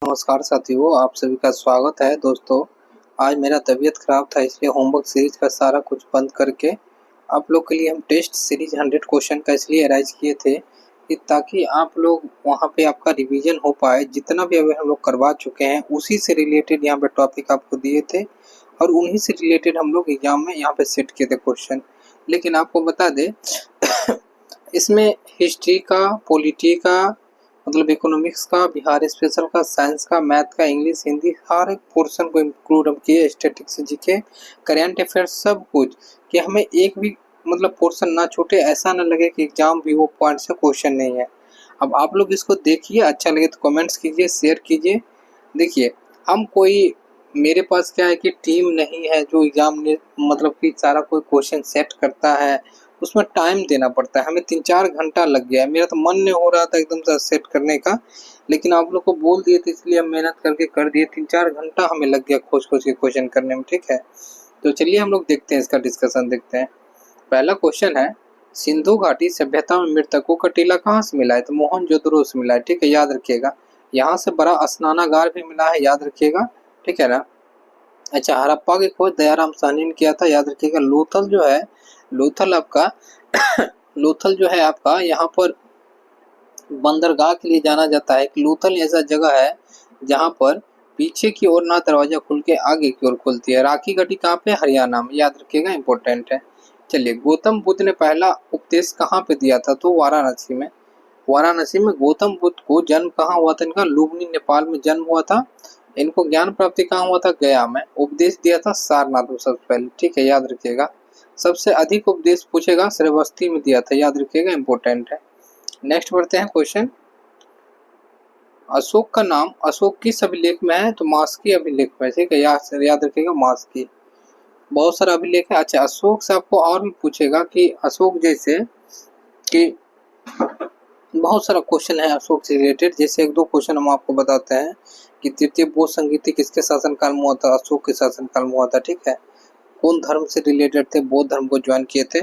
नमस्कार साथियों, आप सभी का स्वागत है। दोस्तों, आज मेरा तबीयत खराब था इसलिए होमवर्क सीरीज का सारा कुछ बंद करके आप लोग के लिए हम टेस्ट सीरीज 100 क्वेश्चन का इसलिए अरेंज किए थे कि ताकि आप लोग वहां पे आपका रिवीजन हो पाए। जितना भी अभी हम लोग करवा चुके हैं उसी से रिलेटेड यहाँ पे टॉपिक आपको दिए थे और उन्हीं से रिलेटेड हम लोग एग्जाम में यहाँ पे सेट किए थे क्वेश्चन। लेकिन आपको बता दें इसमें हिस्ट्री का, पॉलिटी का, मतलब इकोनॉमिक्स का, बिहार स्पेशल का, साइंस का, मैथ का, इंग्लिश, हिंदी, हर एक पोर्शन को इंक्लूड हम किए। स्टैटिक्स, जीके, करेंट अफेयर्स, सब कुछ, कि हमें एक भी मतलब पोर्शन ना छूटे, ऐसा ना लगे कि एग्जाम भी वो पॉइंट से क्वेश्चन नहीं है। अब आप लोग इसको देखिए, अच्छा लगे तो कमेंट्स कीजिए, शेयर कीजिए। देखिए, हम कोई, मेरे पास क्या है कि टीम नहीं है जो एग्जाम में मतलब कि सारा कोई क्वेश्चन सेट करता है, उसमें टाइम देना पड़ता है। हमें 3-4 घंटा लग गया है। मेरा तो मन नहीं हो रहा था एकदम से सेट करने का, लेकिन आप लोग को बोल दिए थे इसलिए हम मेहनत करके कर दिए। 3-4 घंटा हमें लग गया खोज खोज के क्वेश्चन करने में। ठीक है, तो चलिए हम लोग देखते हैं, इसका डिस्कशन देखते हैं। पहला क्वेश्चन है, सिंधु घाटी सभ्यता में मृतकों का टीला कहाँ से मिला है? तो मोहनजोदड़ो से मिला है। ठीक है, याद रखिएगा। यहाँ से बड़ा स्नानागार भी मिला है, याद रखिएगा। ठीक है ना। अच्छा, हड़प्पा की खोज दयाराम साहनी ने किया था, याद रखिएगा। लोथल जो है, लोथल आपका लोथल जो है आपका यहाँ पर बंदरगाह के लिए जाना जाता है। लोथल ऐसा जगह है जहाँ पर पीछे की ओर ना दरवाजा खुल के आगे की ओर खुलती है। राखी गढ़ी कहाँ पे? हरियाणा में, याद रखिएगा, इंपॉर्टेंट है। चलिए, गौतम बुद्ध ने पहला उपदेश कहाँ पे दिया था? तो वाराणसी में। वाराणसी में गौतम बुद्ध को जन्म कहाँ हुआ था इनका? लुम्बिनी, नेपाल में जन्म हुआ था। इनको ज्ञान प्राप्ति कहाँ हुआ था? गया में। उपदेश दिया था सारनाथ में सबसे पहले। ठीक है, याद रखिएगा। सबसे अधिक उपदेश पूछेगा श्रावस्ती में दिया था, याद रखिएगा, इंपॉर्टेंट है। नेक्स्ट बढ़ते हैं क्वेश्चन। अशोक का नाम अशोक किस अभिलेख में है? तो मास्की अभिलेख में। ठीक है, याद रखिएगा, मास्की। बहुत सारा अभिलेख है। अच्छा, अशोक से आपको और भी पूछेगा कि अशोक जैसे कि बहुत सारा क्वेश्चन है अशोक से रिलेटेड। जैसे 1-2 क्वेश्चन हम आपको बताते हैं कि तृतीय बौद्ध संगीति किसके शासनकाल में हुआ था? अशोक के शासनकाल में हुआ था। ठीक है, कौन धर्म से रिलेटेड थे? बौद्ध धर्म को ज्वाइन किए थे।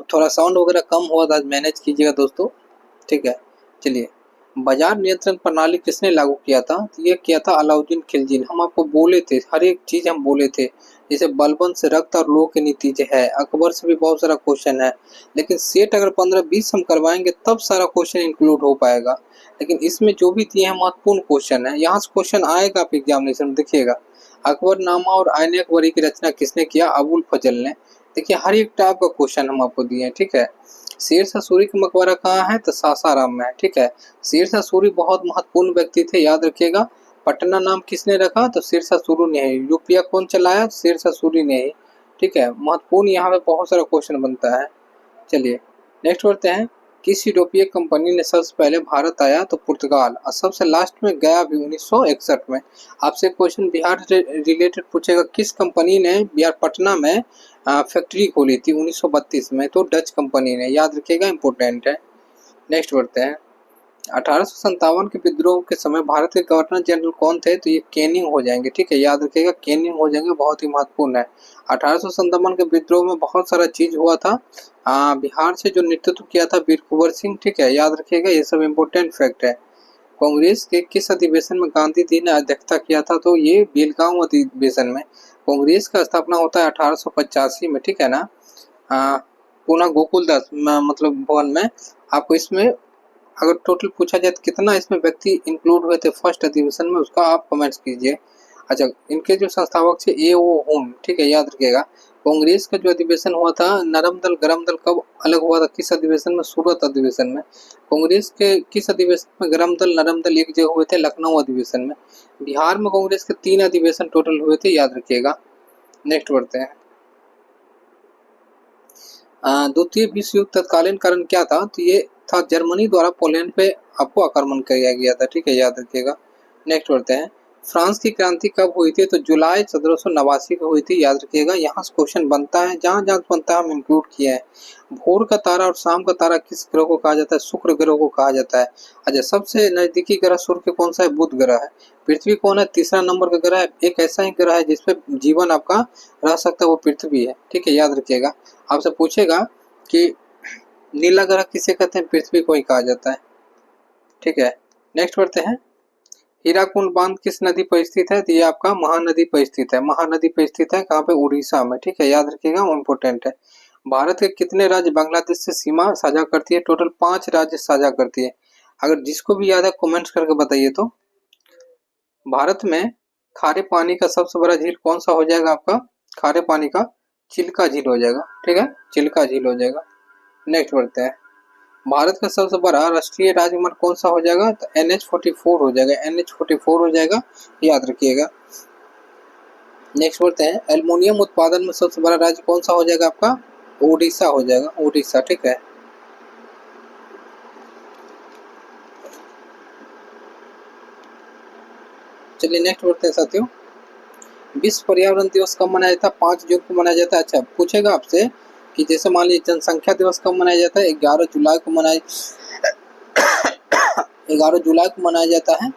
थोड़ा साउंड वगैरह कम हुआ था, मैनेज कीजिएगा दोस्तों। ठीक है, चलिए। बाजार नियंत्रण प्रणाली किसने लागू किया था? तो ये किया था अलाउद्दीन खिलजी। हम आपको बोले थे, हर एक चीज हम बोले थे। जैसे बलबन से रक्त और लोह की नीति जो है, अकबर से भी बहुत सारा क्वेश्चन है। लेकिन सेट अगर 15-20 हम करवाएंगे तब सारा क्वेश्चन इंक्लूड हो पाएगा। लेकिन इसमें जो भी दिए हैं महत्वपूर्ण क्वेश्चन है, यहाँ से क्वेश्चन आएगा आप एग्जामिनेशन में, देखिएगा। अकबरनामा और आईन अकबरी की रचना किसने किया? अबुल फजल ने। देखिए, हर एक टाइप का क्वेश्चन हम आपको दिए हैं। ठीक है, शेरशाह सूरी का मकबरा कहाँ है? तो सासाराम में है। ठीक है, शेरशाह सूरी बहुत महत्वपूर्ण व्यक्ति थे, याद रखिएगा। पटना नाम किसने रखा? तो शेरशाह सूरी ने ही। रुपया कौन चलाया? शेरशाह सूरी ने ही। ठीक है, महत्वपूर्ण, यहाँ पे बहुत सारा क्वेश्चन बनता है। चलिए, नेक्स्ट बढ़ते हैं। किस यूरोपीय कंपनी ने सबसे पहले भारत आया? तो पुर्तगाल। और सबसे लास्ट में गया भी 1961 में। आपसे क्वेश्चन बिहार से रिलेटेड पूछेगा, किस कंपनी ने बिहार पटना में फैक्ट्री खोली थी 1932 में? तो डच कंपनी ने, याद रखिएगा, इंपॉर्टेंट है। नेक्स्ट बढ़ते हैं। 1857 के विद्रोह के समय भारत के गवर्नर जनरल कौन थे? तो ये कैनिंग हो जाएंगे। ठीक है, याद रखिएगा, कैनिंग हो जाएंगे, बहुत ही महत्वपूर्ण है। 1857 के विद्रोह में बहुत सारा चीज हुआ था। बिहार से जो नेतृत्व किया था वीर कुंवर सिंह। ठीक है, याद रखिएगा, ये सब इम्पोर्टेंट फैक्ट है। कांग्रेस के किस अधिवेशन में गांधी जी ने अध्यक्षता किया था? तो ये बेलगांव अधिवेशन में। कांग्रेस का स्थापना होता है 1885 में। ठीक है ना। पुनः गोकुलदास मतलब भवन में। आपको इसमें अगर टोटल पूछा जाए तो कितना इसमें व्यक्ति इंक्लूड हुए थे फर्स्ट अधिवेशन में, उसका आप कमेंट्स कीजिए। अच्छा, इनके जो संस्थापक थे ए ओ होम। ठीक है, याद रखिएगा। कांग्रेस का जो अधिवेशन हुआ था, नरम दल गरम दल कब अलग हुआ था? किस अधिवेशन में? सूरत अधिवेशन में। कांग्रेस के किस अधिवेशन में गरम दल नरम दल एक जगह हुए थे? लखनऊ अधिवेशन में। बिहार में कांग्रेस के 3 अधिवेशन टोटल हुए थे, याद रखिएगा। नेक्स्ट बढ़ते हैं। द्वितीय विश्व युद्ध तत्कालीन कारण क्या था? तो ये था जर्मनी द्वारा पोलैंड पे आपको आक्रमण किया गया था। ठीक है, याद रखिएगा। नेक्स्ट बढ़ते हैं। फ्रांस की क्रांति कब हुई थी? तो जुलाई 1789 को हुई थी, याद रखिएगा। यहाँ से क्वेश्चन बनता है, जहाँ जहाँ बनता है हम इंक्लूड किए हैं। भोर का तारा और शाम का तारा किस ग्रह को कहा जाता है? शुक्र ग्रह को कहा जाता है। अच्छा, सबसे नजदीकी ग्रह सूर्य के कौन सा है? बुध ग्रह है। पृथ्वी कौन है? तीसरा नंबर का ग्रह है। एक ऐसा ही ग्रह है जिसपे जीवन आपका रह सकता है, वो पृथ्वी है। ठीक है, याद रखिएगा। आपसे पूछेगा कि नीला ग्रह किसे कहते हैं? पृथ्वी को ही कहा जाता है। ठीक है, नेक्स्ट बढ़ते हैं। हीराकुंड बांध किस नदी पर स्थित है? तो ये आपका महानदी पर स्थित है। महानदी पर स्थित है, कहाँ पे? उड़ीसा में। ठीक है, याद रखिएगा, इम्पोर्टेंट है। भारत के कितने राज्य बांग्लादेश से सीमा साझा करती है? टोटल 5 राज्य साझा करती है। अगर जिसको भी याद है कमेंट्स करके बताइए। तो भारत में खारे पानी का सबसे बड़ा झील कौन सा हो जाएगा आपका? खारे पानी का चिल्का झील हो जाएगा। ठीक है, चिल्का झील हो जाएगा। नेक्स्ट बढ़ते हैं। भारत का सबसे बड़ा राष्ट्रीय राजमार्ग कौन सा हो जाएगा? तो NH-44 हो जाएगा। NH-44 हो जाएगा, याद रखिएगा। नेक्स्ट बढ़ते हैं। एल्युमिनियम उत्पादन में सबसे बड़ा राज्य कौन सा हो जाएगा आपका? उड़ीसा हो जाएगा, उड़ीसा। ठीक है, चलिए नेक्स्ट बढ़ते हैं साथियों। विश्व पर्यावरण दिवस कब मनाया जाता है? 5 जून को मनाया जाता है। अच्छा, पूछेगा आपसे कि जैसे मान लीजिए जनसंख्या दिवस कब मनाया जाता है? 11 जुलाई को मनाया 11 जुलाई को मनाया जाता है।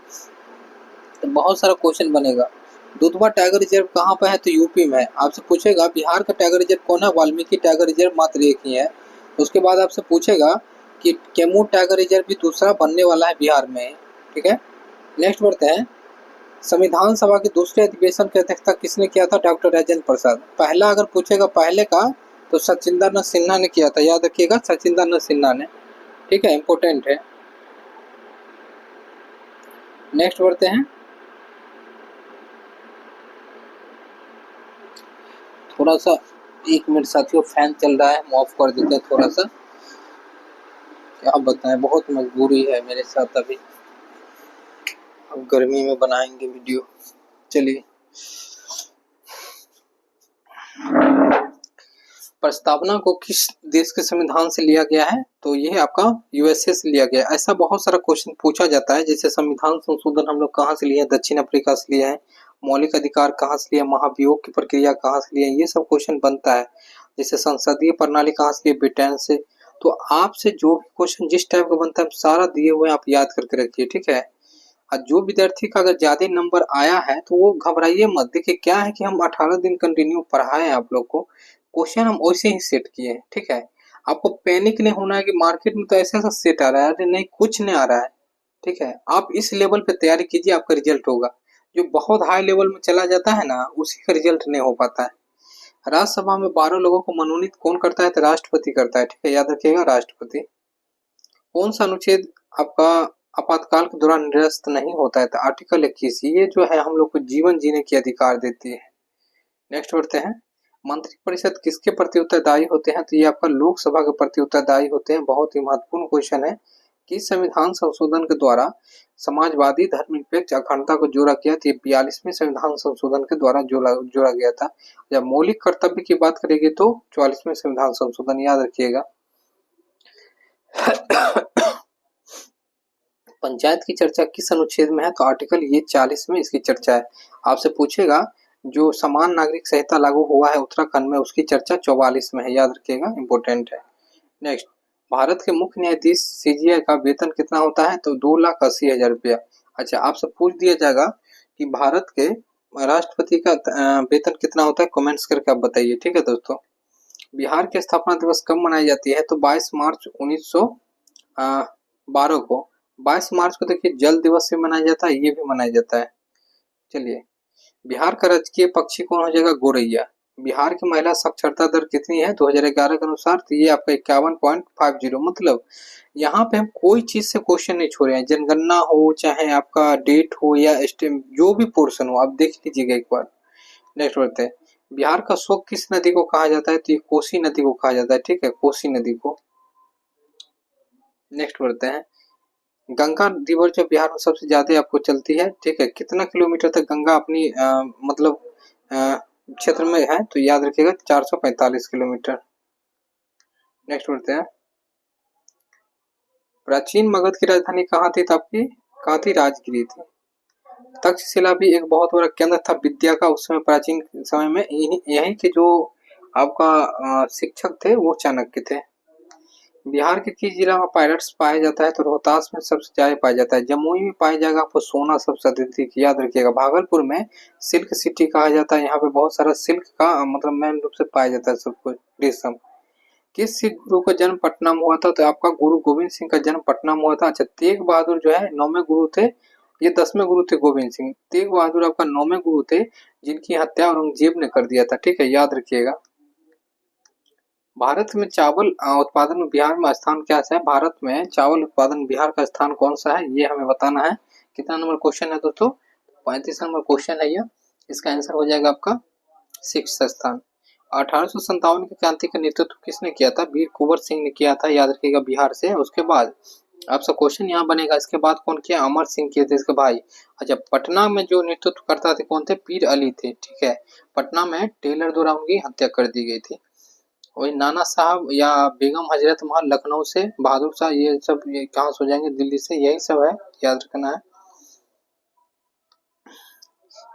तो बहुत सारा क्वेश्चन बनेगा। दुधवा टाइगर रिजर्व कहाँ पर है? तो यूपी में है। आपसे पूछेगा बिहार का टाइगर रिजर्व कौन है? वाल्मीकि टाइगर रिजर्व मात्र एक ही है। उसके बाद आपसे पूछेगा कि कैमूर टाइगर रिजर्व भी दूसरा बनने वाला है बिहार में। ठीक है, नेक्स्ट बढ़ते हैं। संविधान सभा के दूसरे अधिवेशन की अध्यक्षता किसने किया था? डॉक्टर राजेंद्र प्रसाद। पहला अगर पूछेगा पहले का, तो सचिंदर सिन्हा ने किया था। याद रखिएगा, सचिंदर सिन्हा ने। ठीक है, इंपोर्टेंट है। नेक्स्ट बढ़ते हैं। थोड़ा सा 1 मिनट साथियों, फैन चल रहा है, हम ऑफ कर देते हैं थोड़ा सा। क्या बताएं, बहुत मजबूरी है मेरे साथ अभी। अब गर्मी में बनाएंगे वीडियो। चलिए, प्रस्तावना को किस देश के संविधान से लिया गया है? तो ये आपका यूएसए से लिया गया। ऐसा बहुत सारा क्वेश्चन पूछा जाता है, जैसे संविधान संशोधन हम लोग कहाँ से लिए हैं? दक्षिण अफ्रीका से लिए हैं। मौलिक अधिकार कहाँ से लिए? महाभियोग की प्रक्रिया कहाँ से लिए? ये सब क्वेश्चन बनता है। जैसे संसदीय प्रणाली कहाँ से लिए? ब्रिटेन से। तो आपसे जो भी क्वेश्चन जिस टाइप का बनता है, सारा दिए हुए आप याद करके रखिए। ठीक है, और जो विद्यार्थी का अगर ज्यादा नंबर आया है तो वो घबराइए मत। देखिए क्या है कि हम 18 दिन कंटिन्यू पढ़ाए हैं आप लोग को, क्वेश्चन हम वैसे ही सेट किए हैं। ठीक है, आपको पैनिक नहीं होना है कि मार्केट में तो ऐसा ऐसा सेट आ रहा है। अरे नहीं, कुछ नहीं आ रहा है। ठीक है, आप इस लेवल पे तैयारी कीजिए, आपका रिजल्ट होगा। जो बहुत हाई लेवल में चला जाता है ना, उसी का रिजल्ट नहीं हो पाता है। राज्यसभा में 12 लोगों को मनोनीत कौन करता है? तो राष्ट्रपति करता है। ठीक है, याद रखिएगा, राष्ट्रपति। कौन सा अनुच्छेद आपका आपातकाल के दौरान निरस्त नहीं होता है? तो आर्टिकल 21। ये जो है हम लोग को जीवन जीने की अधिकार देती है। नेक्स्ट बढ़ते हैं। मंत्रिपरिषद किसके प्रति उत्तरदायी होते हैं? तो ये आपका लोकसभा के प्रति उत्तरदायी होते हैं। बहुत ही महत्वपूर्ण क्वेश्चन है कि संविधान संशोधन के द्वारा समाजवादी धर्मनिरपेक्ष अखंडता को जोड़ा गया। तो ये 42वें संविधान संशोधन के द्वारा जोड़ा गया था। जब मौलिक कर्तव्य की बात करेंगे तो 44वें संविधान संशोधन, याद रखिएगा। पंचायत की चर्चा किस अनुच्छेद में है? तो आर्टिकल ये 40 में इसकी चर्चा है। आपसे पूछेगा जो समान नागरिक संहिता लागू हुआ है उत्तराखंड में, उसकी चर्चा 44 में है। याद रखिएगा, इंपोर्टेंट है। नेक्स्ट, भारत के मुख्य न्यायाधीश CJI का वेतन कितना होता है? तो 2,80,000 रुपया। अच्छा, आपसे पूछ दिया जाएगा कि भारत के राष्ट्रपति का वेतन कितना होता है? कमेंट्स करके आप बताइए। ठीक है दोस्तों, बिहार की स्थापना दिवस कब मनाई जाती है? तो 22 मार्च 1912 को। 22 मार्च को देखिए जल दिवस भी मनाया जाता है, ये भी मनाया जाता है। चलिए, बिहार का राजकीय पक्षी कौन हो जाएगा? गौरैया। बिहार की महिला साक्षरता दर कितनी है 2011 के अनुसार? तो ये आपका 51.50। मतलब यहाँ पे हम कोई चीज से क्वेश्चन नहीं छोड़े हैं। जनगणना हो, चाहे आपका डेट हो, या स्टेम जो भी पोर्शन हो, आप देख लीजिएगा एक बार। नेक्स्ट बढ़ते हैं। बिहार का शोक किस नदी को कहा जाता है? तो ये कोसी नदी को कहा जाता है। ठीक है, कोसी नदी को। नेक्स्ट बढ़ते हैं। गंगा रिवर जो बिहार में सबसे ज्यादा आपको चलती है। ठीक है, कितना किलोमीटर तक गंगा अपनी मतलब क्षेत्र में है? तो याद रखिएगा 445 किलोमीटर। नेक्स्ट बढ़ते हैं। प्राचीन मगध की राजधानी कहाँ थी? तो आपकी कहाँ थी? राजगिरी थी। तक्षशिला भी एक बहुत बड़ा केंद्र था विद्या का उस समय, प्राचीन समय में। यहीं के जो आपका शिक्षक थे वो चाणक्य थे। बिहार के किस जिला में पायलट्स पाया जाता है? तो रोहतास में सबसे ज्यादा पाया जाता है। जमुई में पाया जाएगा आपको सोना सबसे अधिक, याद रखिएगा। भागलपुर में सिल्क सिटी कहा जाता है। यहाँ पे बहुत सारा सिल्क का मतलब मेन रूप से पाया जाता है सब कुछ, रेशम। किस सिख गुरु का जन्म पटना में हुआ था? तो आपका गुरु गोविंद सिंह का जन्म पटना में हुआ था। अच्छा, तेग बहादुर जो है 9वें गुरु थे ये 10वें गुरु थे गोविंद सिंह। तेग बहादुर आपका 9वें गुरु थे, जिनकी हत्या औरंगजेब ने कर दिया था, ठीक है, याद रखिएगा। भारत में चावल उत्पादन में बिहार में स्थान क्या है? भारत में चावल उत्पादन बिहार का स्थान कौन सा है, ये हमें बताना है। कितना नंबर क्वेश्चन है दोस्तों? 35 नंबर क्वेश्चन है यह। इसका आंसर हो जाएगा आपका 6 स्थान। 1857 की क्रांति का नेतृत्व किसने किया था? वीर कुंवर सिंह ने किया था, याद रखिएगा, बिहार से। उसके बाद आपका क्वेश्चन यहाँ बनेगा, इसके बाद कौन किया? अमर सिंह किए थे, इसके भाई। अच्छा, पटना में जो नेतृत्व करता थे कौन थे? पीर अली थे, ठीक है। पटना में टेलर द्वारा उनकी हत्या कर दी गई थी। वही नाना साहब या बेगम हजरत महल लखनऊ से, बहादुर शाह, ये सब ये कहाँ से हो जाएंगे? दिल्ली से, यही सब है, याद रखना है।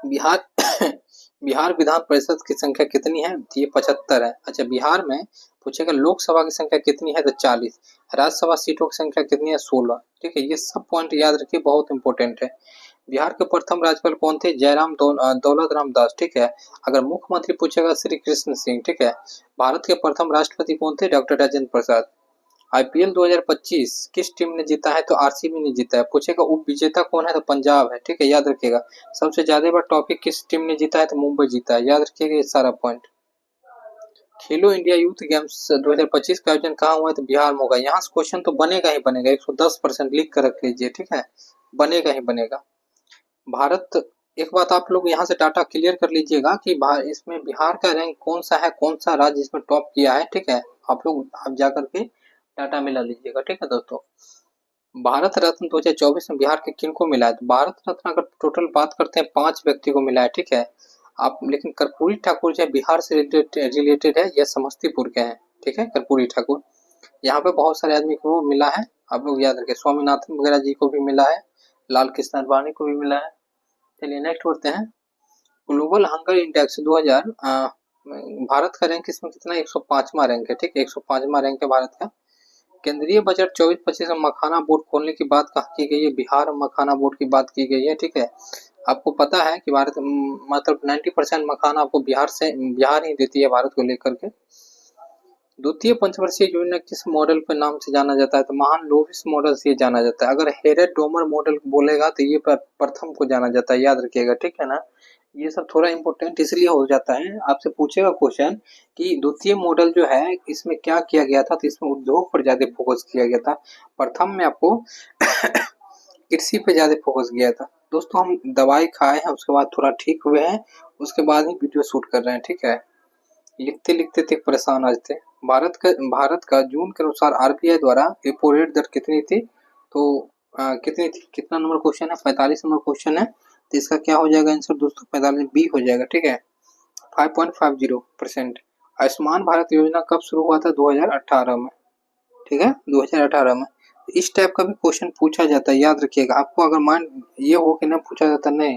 बिहार बिहार विधान परिषद की संख्या कितनी है? ये 75 है। अच्छा, बिहार में पूछेगा लोकसभा की संख्या कितनी है? तो 40। राज्यसभा सीटों की संख्या कितनी है? 16, ठीक है। ये सब पॉइंट याद रखिए, बहुत इंपॉर्टेंट है। बिहार के प्रथम राज्यपाल कौन थे? जयराम दौलत राम दास, ठीक है। अगर मुख्यमंत्री पूछेगा श्री कृष्ण सिंह, ठीक है। भारत के प्रथम राष्ट्रपति कौन थे? डॉक्टर राजेंद्र प्रसाद। आईपीएल 2025 किस टीम ने जीता है? तो आरसीबी ने जीता है। पूछेगा उप विजेता कौन है? तो पंजाब है, ठीक है, याद रखिएगा। सबसे ज्यादा बार ट्रॉफी किस टीम ने जीता है? तो मुंबई जीता है, याद रखिएगा ये सारा पॉइंट। खेलो इंडिया यूथ गेम्स 2025 का आयोजन कहाँ हुआ है? तो बिहार में होगा। यहाँ से क्वेश्चन तो बनेगा ही बनेगा, 110% लिख कर रख लीजिए, ठीक है, बनेगा ही बनेगा। भारत, एक बात आप लोग यहाँ से डाटा क्लियर कर लीजिएगा कि इसमें बिहार का रैंक कौन सा है, कौन सा राज्य इसमें टॉप किया है, ठीक है। आप लोग आप जाकर के डाटा मिला लीजिएगा, ठीक है दोस्तों। भारत रत्न 2024 में बिहार के किन को मिला है? तो भारत रत्न अगर टोटल बात करते हैं 5 व्यक्ति को मिला है, ठीक है। आप लेकिन कर्पूरी ठाकुर जो बिहार से रिलेटेड है, यह समस्तीपुर के हैं, ठीक है, कर्पूरी ठाकुर। यहाँ पे बहुत सारे आदमी को मिला है, आप लोग याद रखें। स्वामीनाथन वगैरह जी को भी मिला है, लाल कृष्ण आडवाणी को भी मिला है। चलिए नेक्स्ट बढ़ते हैं। ग्लोबल हंगर इंडेक्स 2000, भारत का रैंक इसमें कितना? 105वां रैंक है, ठीक है, 105वां रैंक है भारत का। केंद्रीय बजट 24-25 में मखाना बोर्ड खोलने की बात कहाँ की गई है? बिहार मखाना बोर्ड की बात की गई है, ठीक है। आपको पता है कि भारत मतलब 90% मखाना आपको बिहार ही देती है भारत को लेकर के। द्वितीय पंचवर्षीय योजना किस मॉडल के नाम से जाना जाता है? तो महालनोबिस मॉडल से जाना जाता है। अगर हेरेड डोमर मॉडल बोलेगा तो ये प्रथम को जाना जाता है, याद रखिएगा, ठीक है ना। ये सब थोड़ा इंपॉर्टेंट इसलिए हो जाता है, आपसे पूछेगा क्वेश्चन कि द्वितीय मॉडल जो है इसमें क्या किया गया था? तो इसमें उद्योग पर ज्यादा फोकस किया गया था। प्रथम में आपको कृषि पे ज्यादा फोकस किया था। दोस्तों हम दवाई खाए हैं, उसके बाद थोड़ा ठीक हुए हैं, उसके बाद ही वीडियो शूट कर रहे हैं, ठीक है। लिखते लिखते थे परेशान आज थे। भारत का जून के अनुसार आरबीआई द्वारा रेपो रेट दर कितनी थी? तो कितनी थी? कितना नंबर क्वेश्चन है? 45 नंबर क्वेश्चन है। तो इसका क्या हो जाएगा आंसर दोस्तों? 45 बी हो जाएगा, ठीक है, 5.50%। आयुष्मान भारत योजना कब शुरू हुआ था? 2018 में, ठीक है, 2018 में। इस टाइप का भी क्वेश्चन पूछा जाता है, याद रखिएगा। आपको अगर माइंड ये हो कि ना पूछा जाता नहीं।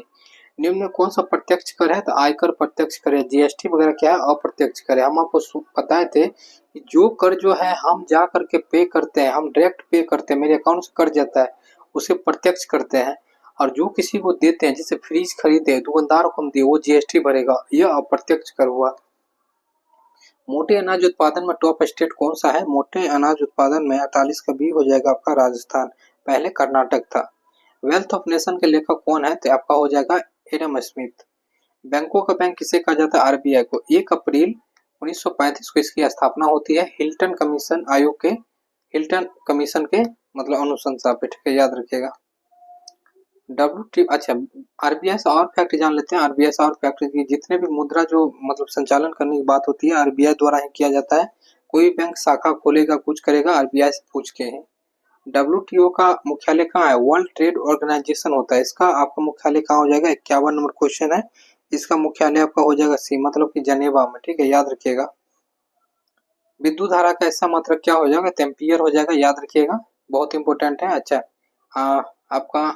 निम्न में कौन सा प्रत्यक्ष कर है? तो आयकर प्रत्यक्ष कर है। जीएसटी वगैरह क्या है? अप्रत्यक्ष कर है। हम आपको बताए थे कि जो कर जो है हम जा करके पे करते हैं, हम डायरेक्ट पे करते हैं, मेरे अकाउंट से कट जाता है, उसे प्रत्यक्ष करते हैं। और जो किसी को देते हैं, जैसे फ्रिज खरीदे, दुकानदार को हम दिए, वो जीएसटी भरेगा, यह अप्रत्यक्ष कर हुआ। मोटे अनाज उत्पादन में टॉप स्टेट कौन सा है? मोटे अनाज उत्पादन में 48 का बी हो जाएगा आपका राजस्थान, पहले कर्नाटक था। वेल्थ ऑफ नेशन के लेखक कौन है? तो आपका हो जाएगा एडम स्मिथ। बैंकों का बैंक किसे कहा जाता है? आरबीआई को। 1 अप्रैल 1935 को इसकी स्थापना होती है, हिल्टन कमीशन के मतलब अनुशंसा पे, ठीक है, याद रखिएगा। अच्छा, आरबीआई से और फैक्ट जान लेते हैं। आरबीआई से और फैक्ट की जितने भी मुद्रा जो मतलब संचालन करने की बात होती है, आरबीआई द्वारा ही किया जाता है। कोई बैंक शाखा खोलेगा, कुछ करेगा, आरबीआई से पूछ के ही। डब्ल्यूटीओ का मुख्यालय कहाँ है? वर्ल्ड ट्रेड ऑर्गेनाइजेशन होता है, इसका आपका मुख्यालय कहाँ हो जाएगा? 51 नंबर क्वेश्चन है। इसका मुख्यालय आपका हो जाएगा सी मतलब कि जनेवा में, ठीक है, याद रखिएगा। विद्युत धारा का ऐसा मात्रक क्या हो जाएगा? एम्पियर हो जाएगा, याद रखिएगा, बहुत इंपॉर्टेंट है। अच्छा, आपका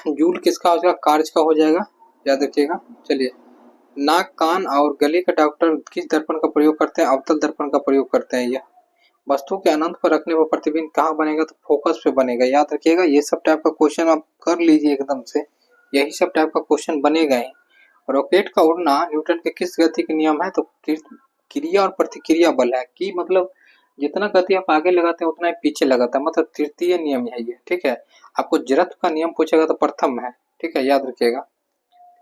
जूल किसका हो जाएगा? कार्ज का हो जाएगा, याद रखिएगा। चलिए, नाक, कान और गले का डॉक्टर किस दर्पण का प्रयोग करते हैं? अवतल दर्पण का प्रयोग करते हैं। यह वस्तु के अनंत पर रखने पर प्रतिबिंब कहाँ बनेगा? तो फोकस पे बनेगा, याद रखिएगा। ये सब टाइप का क्वेश्चन आप कर लीजिए एकदम से, यही सब टाइप का क्वेश्चन बनेगा ही। रॉकेट का उड़ना न्यूटन के किस गति के नियम है? तो क्रिया और प्रतिक्रिया बल है। कि मतलब जितना गति आप आगे लगाते हैं उतना ही पीछे लगाता है, मतलब तृतीय नियम है ये, ठीक है। आपको जड़त्व का नियम पूछेगा तो प्रथम है, ठीक है, याद रखिएगा।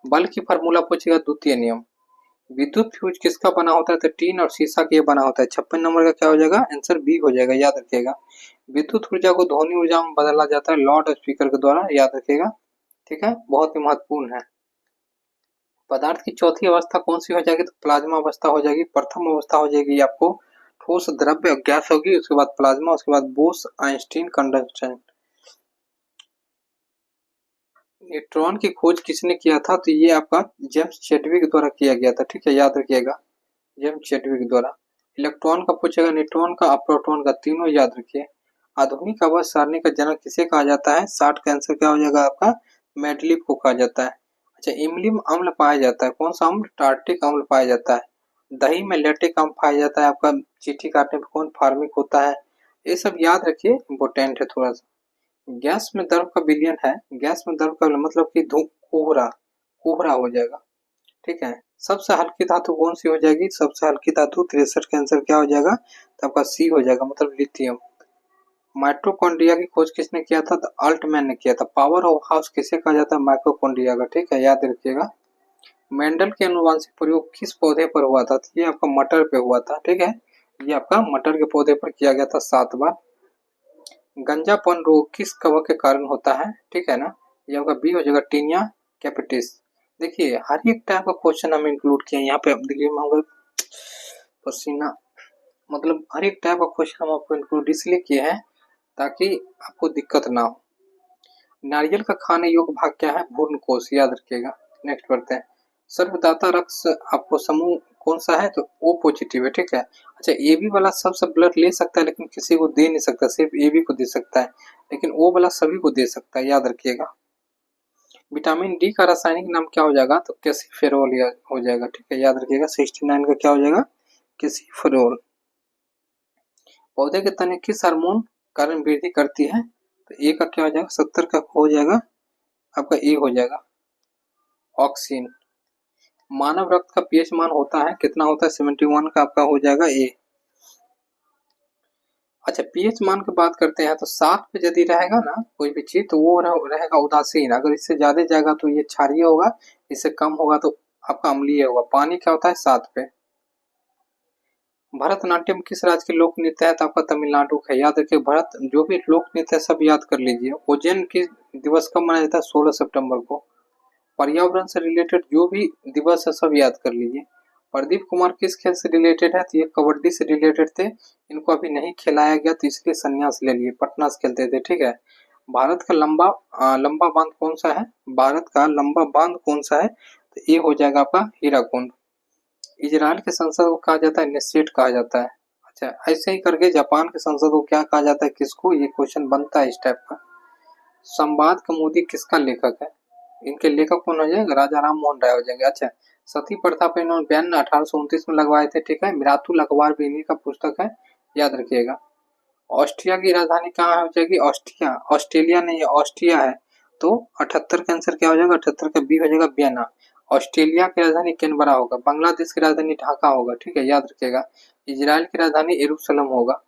बल की फार्मूला पूछेगा द्वितीय नियम। विद्युत फ्यूज किसका बना होता है तो टीन और शीशा के बना होता है। 56 नंबर का क्या हो जाएगा आंसर बी हो जाएगा, याद रखिएगा। विद्युत ऊर्जा को ध्वनि ऊर्जा में बदला जाता है लाउड स्पीकर के द्वारा, याद रखिएगा, ठीक है, बहुत ही महत्वपूर्ण है। पदार्थ की चौथी अवस्था कौन सी हो जाएगी तो प्लाज्मा अवस्था हो जाएगी। प्रथम अवस्था हो जाएगी आपको ठोस द्रव्य और गैस होगी, उसके बाद प्लाज्मा, उसके बाद बोस आइंस्टीन कंडक्शन। न्यूट्रॉन की खोज किसने किया था तो ये आपका जेम्स चैडविक द्वारा किया गया था, ठीक है, याद रखिएगा, जेम्स चैडविक द्वारा। इलेक्ट्रॉन का पूछेगा, न्यूट्रॉन का और प्रोटॉन का, तीनों याद रखिए। आधुनिक आवर्त सारणी का जनक किसे कहा जाता है, 60 का आंसर क्या हो जाएगा आपका मेडलिव को कहा जाता है। अच्छा, इमलिम अम्ल पाया जाता है, कौन सा अम्ल टार्टिक अम्ल पाया जाता है। दही में लैक्टिक अम्ल पाया जाता है, आपका चिट्ठी काटने पर कौन फार्मिक होता है। ये सब याद रखिए, इंपॉर्टेंट है थोड़ा सा। गैस में द्रव का विलयन है, गैस में द्रव का मतलब कि कोहरा, कोहरा हो जाएगा, ठीक है। सबसे हल्की धातु कौन सी हो जाएगी, सबसे हल्की धातु 63 का आंसर क्या हो जाएगा तो आपका सी हो जाएगा, मतलब लिथियम। माइटोकॉन्ड्रिया की खोज किसने किया था तो अल्टमैन ने किया था। पावर ऑफ हाउस किसे कहा जाता है माइटोकॉन्ड्रिया का, ठीक है, याद रखिएगा। मेंडल के अनुवांशिक प्रयोग किस पौधे पर हुआ था तो ये आपका मटर पे हुआ था, ठीक है, ये आपका मटर के पौधे पर किया गया था 7 बार। गंजापन रोग किस कवक के कारण होता है, ठीक है ना, ये आपका बी हो जाएगा टीनिया कैपिटिस। देखिए हर एक टाइप का क्वेश्चन हम इंक्लूड किए यहाँ पे, देखिए हम पसीना, मतलब हर एक टाइप का क्वेश्चन हम आपको इंक्लूड इसलिए किए हैं ताकि आपको दिक्कत ना हो। नारियल का खाने योग्य भाग क्या है, भ्रूण कोश, याद रखिएगा। नेक्स्ट बढ़ते हैं। सर्वदाता रक्त आपको समूह कौन सा है तो ओ पॉजिटिव है, ठीक है। अच्छा, ए बी वाला सब ब्लड ले सकता है लेकिन किसी को दे नहीं सकता, सिर्फ ए बी को दे सकता है, लेकिन ओ वाला सभी को दे सकता है, याद रखिएगा। विटामिन डी का रासायनिक नाम क्या हो जाएगा तो कैल्सिफेरॉल हो जाएगा, ठीक है, याद रखिएगा। 69 का क्या हो जाएगा कैल्सिफेरॉल। पौधे के तने किस हार्मोन कारण वृद्धि करती है तो ए का क्या हो जाएगा 70 का हो जाएगा आपका ए हो जाएगा ऑक्सीन। मानव रक्त का पीएच मान होता है कितना होता है 71 का आपका हो जाएगा ए। अच्छा, पीएच मान की बात करते हैं तो 7 पे यदि रहेगा ना कोई भी चीज तो वो रहेगा उदासीन, अगर इससे ज्यादा जाएगा तो ये क्षारीय होगा, इससे कम होगा तो आपका अम्लीय होगा। पानी क्या होता है 7 पे। भरतनाट्यम किस राज्य के लोक नृत्य है तो आपका तमिलनाडु का, याद रखिए। भरत जो भी लोक नृत्य है सब याद कर लीजिए। ओजोन की दिवस कब मनाया जाता है 16 सितंबर को। पर्यावरण से रिलेटेड जो भी दिवस है सब याद कर लीजिए। प्रदीप कुमार किस खेल से रिलेटेड है तो ये कबड्डी से रिलेटेड थे, इनको अभी नहीं खिलाया गया तो इसलिए संन्यास ले लिए, पटना से खेलते थे, ठीक है। भारत का लंबा बांध कौन सा है, भारत का लंबा बांध कौन सा है तो ये हो जाएगा आपका हीराकुंड। इजराइल के संसद को कहा जाता है नेसेट कहा जाता है। अच्छा, ऐसे ही करके जापान के संसद को क्या कहा जाता है, किसको, ये क्वेश्चन बनता है इस टाइप का। संवाद कौमुदी किसका लेखक है, इनके लेखक कौन हो जाएंगे राजा राम मोहन राय हो जाएंगे। अच्छा, सती प्रथा पर इन्होंने बैन 1829 में लगवाए थे, ठीक है। मिरातुल अखबार भी इन्हीं का पुस्तक है, याद रखिएगा। ऑस्ट्रिया की राजधानी कहाँ हो जाएगी, ऑस्ट्रिया, ऑस्ट्रेलिया नहीं है ऑस्ट्रिया है, तो 78 का आंसर क्या हो जाएगा 78 का बी हो जाएगा वियना। ऑस्ट्रेलिया की राजधानी कैनबरा होगा। बांग्लादेश की राजधानी ढाका होगा, ठीक है, याद रखिएगा। इजराइल की राजधानी यरूशलेम होगा।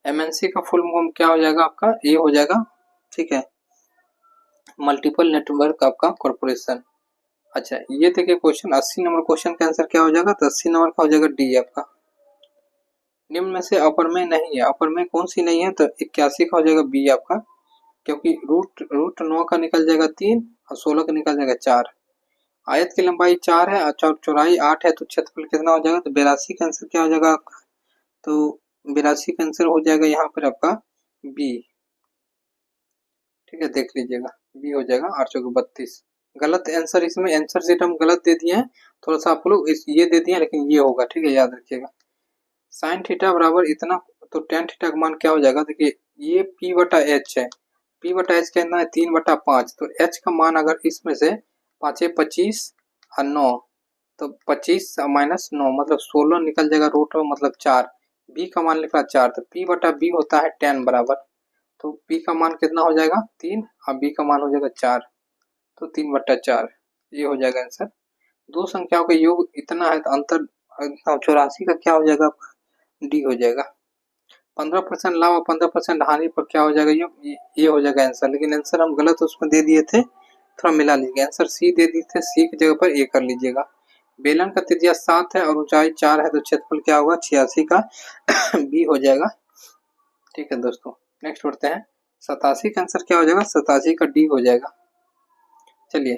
एमएनसी का फुल फॉर्म क्या हो जाएगा आपका ए हो जाएगा, ठीक है, मल्टीपल नेटवर्क आपका कॉर्पोरेशन। अच्छा, ये देखिए क्वेश्चन 80 नंबर क्वेश्चन का आंसर क्या हो जाएगा तो 80 नंबर का हो जाएगा डी आपका। निम्न में से अपर में नहीं है, अपर में कौन सी नहीं है तो 81 का हो जाएगा बी आपका, क्योंकि रूट रूट 9 का निकल जाएगा 3 और 16 का निकल जाएगा 4। आयत की लंबाई 4 है और चौड़ाई 8 है तो क्षेत्रफल कितना हो जाएगा तो 82 का आंसर क्या हो जाएगा आपका तो 82 का आंसर हो जाएगा यहाँ पर आपका बी, ठीक है, देख लीजिएगा बी हो जाएगा 832। गलत आंसर इसमें आंसर सीट हम गलत दे दिए हैं, थोड़ा सा आप लोग इस ये दे दिए लेकिन ये होगा, ठीक है, याद रखिएगा। साइन थीटा बराबर इतना तो टेन थीटा का मान क्या हो जाएगा, देखिए ये पी बटा एच है, पी बटा एच कितना है 3/5, तो एच का मान अगर इसमें से 5×25 और 9 तो 25 माइनस 9 मतलब 16 निकल जाएगा रूट में, मतलब 4। बी का मान निकला 4 तो पी बटा बी होता है 10 बराबर, तो पी का मान कितना हो जाएगा 3 और बी का मान हो जाएगा 4, तो 3/4 ये हो जाएगा आंसर। दो संख्याओं का योग इतना है तो अंतर 84 का क्या हो जाएगा डी हो जाएगा। 15% लाभ और 15% हानि पर क्या हो जाएगा, ये हो जाएगा आंसर। लेकिन आंसर हम गलत उसमें दे दिए थे, थोड़ा मिला लीजिएगा। आंसर सी दे दिए थे, सी की जगह पर ए कर लीजिएगा। बेलन का त्रिज्या 7 है और ऊंचाई 4 है, तो क्षेत्रफल क्या होगा 86 का बी हो जाएगा। ठीक है दोस्तों, नेक्स्ट बढ़ते हैं। 87 का आंसर क्या हो जाएगा, 87 का डी हो जाएगा। चलिए,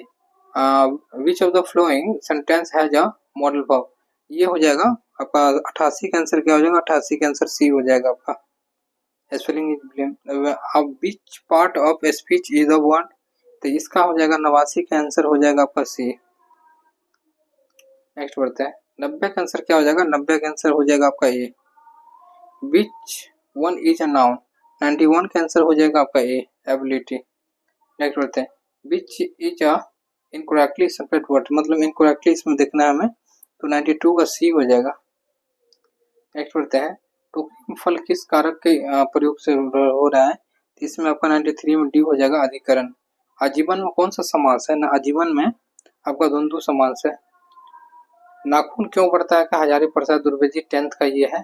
which of the flowing sentence has a modal verb, ये हो जाएगा आपका 88 का आंसर क्या हो जाएगा, 88 का आंसर सी हो जाएगा आपका। Spelling is which part of speech is a word, तो इसका हो जाएगा 89 का आंसर हो जाएगा आपका सी। नेक्स्ट बढ़ते हैं। 90 का आंसर क्या हो जाएगा, 90 का आंसर हो जाएगा आपका A. Which one is a noun, 91 का आंसर हो जाएगा आपका ए, एबिलिटी। नेक्स्ट बढ़ते हैं। Which is a incorrectly separate word, मतलब इनकरेक्टली इसमें देखना है हमें, तो 92 का सी हो जाएगा। नेक्स्ट बढ़ते हैं। टोकरी में फल किस कारक के प्रयोग से हो रहा है, इसमें आपका 93 में डी हो जाएगा, अधिकरण। आजीवन में कौन सा समास है ना, आजीवन में आपका द्वंद्व समास है। नाखून क्यों बढ़ता है का हजारी प्रसाद दुर्वेदी 10th का ये है।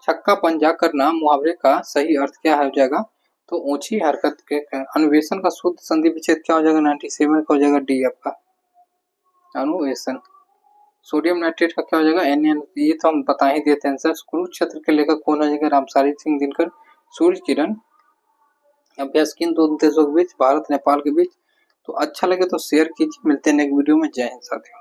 छक्का पंजा करना मुहावरे का सही अर्थ क्या हो जाएगा, तो ऊंची हरकत के। अन्वेषण का शुद्ध संधि विच्छेद क्या हो जाएगा, 97 का हो जाएगा डी आपका, अनुवेशन। सोडियम नाइट्रेट का क्या हो जाएगा, Na, ये तो हम बता ही देते हैं आंसर। कुरुक्षेत्र के लेखक कौन हो जाएगा, रामसारी सिंह दिनकर। सूर्य किरण अभ्यास किन दो देशों के बीच, भारत नेपाल के बीच। तो अच्छा लगे तो शेयर कीजिए, मिलते हैं नेक्स्ट वीडियो में। जय हिंद साथियों।